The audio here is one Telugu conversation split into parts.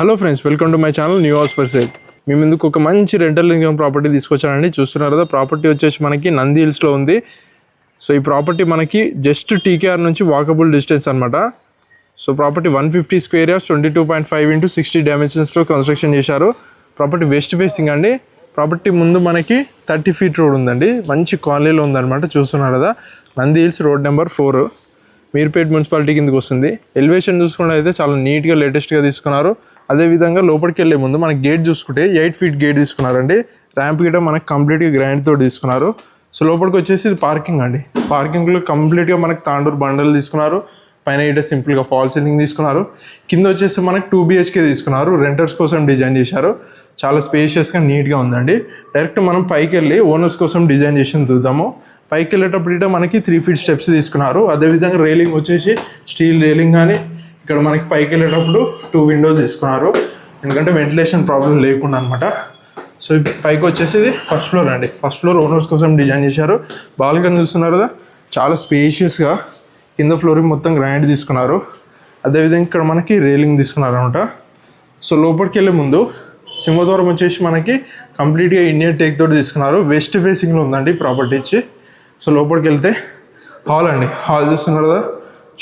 Hello friends, welcome to my channel new house for sale. మీ ముందుకు ఒక మంచి రెంటల్ ఇన్కమ్ ప్రాపర్టీ తీసుకొచ్చానండి. చూస్తున్నారు కదా, ప్రాపర్టీ వచ్చేసి మనకి నంది హిల్స్లో ఉంది. సో ఈ ప్రాపర్టీ మనకి జస్ట్ టీకేఆర్ నుంచి వాకబుల్ డిస్టెన్స్ అనమాట. So property 150 square yards 22.5 into 60 డైమెన్షన్స్లో కన్స్ట్రక్షన్ చేశారు. ప్రాపర్టీ వెస్ట్ ఫేసింగ్ అండి. ప్రాపర్టీ ముందు మనకి 30 feet రోడ్ ఉందండి. మంచి కాలనీలో ఉందన్నమాట. చూస్తున్నారు కదా, Nandi hills road number 4 Meerpet municipality కిందకి వస్తుంది. ఎలివేషన్ చూసుకుంటే అయితే చాలా నీట్గా లేటెస్ట్గా తీసుకున్నారు. అదేవిధంగా లోపలికి వెళ్ళే ముందు మనకి గేట్ చూసుకుంటే 8 feet గేట్ తీసుకున్నారండి. ర్యాంప్ గిట మనకి కంప్లీట్గా గ్రాండ్తో తీసుకున్నారు. సో లోపలికి వచ్చేసి ఇది పార్కింగ్ అండి. పార్కింగ్లో కంప్లీట్గా మనకి తాండూరు బండలు తీసుకున్నారు. పైన ఇట సింపుల్గా ఫాల్ సీలింగ్ తీసుకున్నారు. కింద వచ్చేసి మనకి 2 BHK తీసుకున్నారు. రెంటర్స్ కోసం డిజైన్ చేశారు. చాలా స్పేషియస్గా నీట్గా ఉందండి. డైరెక్ట్ మనం పైకి వెళ్ళి ఓనర్స్ కోసం డిజైన్ చేసి చూద్దాము. పైకి వెళ్ళేటప్పుడు ఇట మనకి 3 feet స్టెప్స్ తీసుకున్నారు. అదేవిధంగా రైలింగ్ వచ్చేసి స్టీల్ రైలింగ్ కానీ ఇక్కడ మనకి పైకి వెళ్ళేటప్పుడు 2 windows తీసుకున్నారు. ఎందుకంటే వెంటిలేషన్ ప్రాబ్లం లేకుండా అనమాట. సో పైకి వచ్చేసి ఇది ఫస్ట్ ఫ్లోర్ అండి. ఫస్ట్ ఫ్లోర్ ఓనర్స్ కోసం డిజైన్ చేశారు. బాల్కనీ చూస్తున్నారు కదా, చాలా స్పేషియస్గా కింద ఫ్లోరింగ్ మొత్తం గ్రాండ్ తీసుకున్నారు. అదేవిధంగా ఇక్కడ మనకి రైలింగ్ తీసుకున్నారు అనమాట. సో లోపలికి వెళ్ళే ముందు సింహద్వారం వచ్చేసి మనకి కంప్లీట్గా ఇండియన్ టేక్ తోటి తీసుకున్నారు. వెస్ట్ ఫేసింగ్లో ఉందండి ప్రాపర్టీ ఇచ్చి. సో లోపలికి వెళ్తే హాల్ అండి. హాల్ చూస్తున్నారు కదా,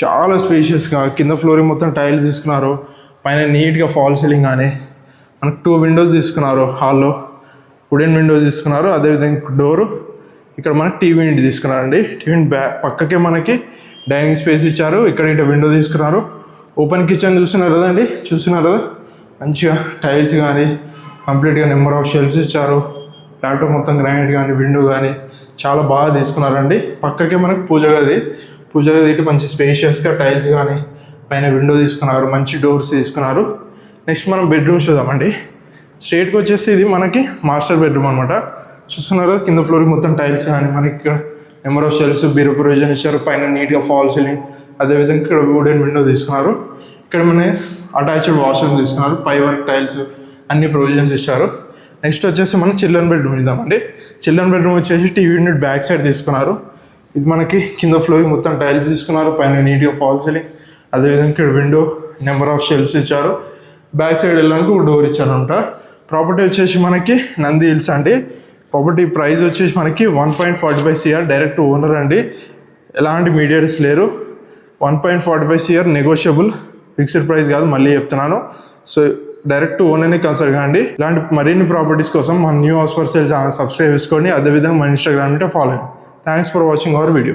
చాలా స్పేషియస్గా కింద ఫ్లోరింగ్ మొత్తం టైల్స్ తీసుకున్నారు. పైన నీట్గా ఫాల్ సీలింగ్ కానీ మనకు 2 windows తీసుకున్నారు. హాల్లో వుడెన్ విండోస్ తీసుకున్నారు. అదేవిధంగా డోరు ఇక్కడ మనకి టీవీ యూనిట్ తీసుకున్నారండి. టీవీ పక్కకే మనకి డైనింగ్ స్పేస్ ఇచ్చారు. ఇక్కడ ఇటు విండో తీసుకున్నారు. ఓపెన్ కిచెన్ చూస్తున్నారు కదండి. చూస్తున్నారు కదా, మంచిగా టైల్స్ కానీ కంప్లీట్గా నెంబర్ ఆఫ్ షెల్ఫ్స్ ఇచ్చారు. ల్యాప్టాప్ మొత్తం గ్రానైట్ కానీ విండో కానీ చాలా బాగా తీసుకున్నారండి. పక్కకే మనకి పూజ గది ఇటు మంచి స్పేషియస్గా టైల్స్ కానీ పైన విండో తీసుకున్నారు. మంచి డోర్స్ తీసుకున్నారు. నెక్స్ట్ మనం బెడ్రూమ్స్ చూద్దామండి. స్ట్రేట్గా వచ్చేసి ఇది మనకి మాస్టర్ బెడ్రూమ్ అనమాట. చూస్తున్నారు కదా, కింద ఫ్లోరింగ్ మొత్తం టైల్స్ కానీ మనకి ఇక్కడ నెంబర్ ఆఫ్ షెల్ఫ్స్ బీరో ప్రొవిజన్ ఇచ్చారు. పైన నీట్గా ఫాల్ సీలింగ్, అదేవిధంగా ఇక్కడ వుడెన్ విండో తీసుకున్నారు. ఇక్కడ మన అటాచ్డ్ వాష్రూమ్ తీసుకున్నారు. పై వర్క్ టైల్స్ అన్ని ప్రొవిజన్స్ ఇచ్చారు. నెక్స్ట్ వచ్చేసి మనం చిల్డ్రన్ బెడ్రూమ్ ఇద్దామండి. చిల్డ్రన్ బెడ్రూమ్ వచ్చేసి టీవీ యూనిట్ బ్యాక్ సైడ్ తీసుకున్నారు. ఇది మనకి కింద ఫ్లోరింగ్ మొత్తం టైల్స్ తీసుకున్నారు. పైన నీట్గా ఫాల్ సీలింగ్, అదేవిధంగా ఇక్కడ విండో నెంబర్ ఆఫ్ షెల్ఫ్స్ ఇచ్చారు. బ్యాక్ సైడ్ వెళ్ళడానికి ఒక డోర్ ఇచ్చారంట. ప్రాపర్టీ వచ్చేసి మనకి నంది హిల్స్ అండి. ప్రాపర్టీ ప్రైస్ వచ్చేసి మనకి 1.45 CR డైరెక్ట్ ఓనర్ అండి. ఎలాంటి మీడియేటర్స్ లేరు. 1.45 CR నెగోషియబుల్, ఫిక్స్డ్ ప్రైస్ కాదు, మళ్ళీ చెప్తున్నాను. సో డైరెక్ట్ ఓనర్ని కన్సల్ట్ కాండి. ఇలాంటి మరిన్ని ప్రాపర్టీస్ కోసం మన new house for sale channel subscribe చేసుకోండి. అదేవిధంగా మన ఇన్స్టాగ్రామ్ ఫాలో అయ్యండి. Thanks for watching our video.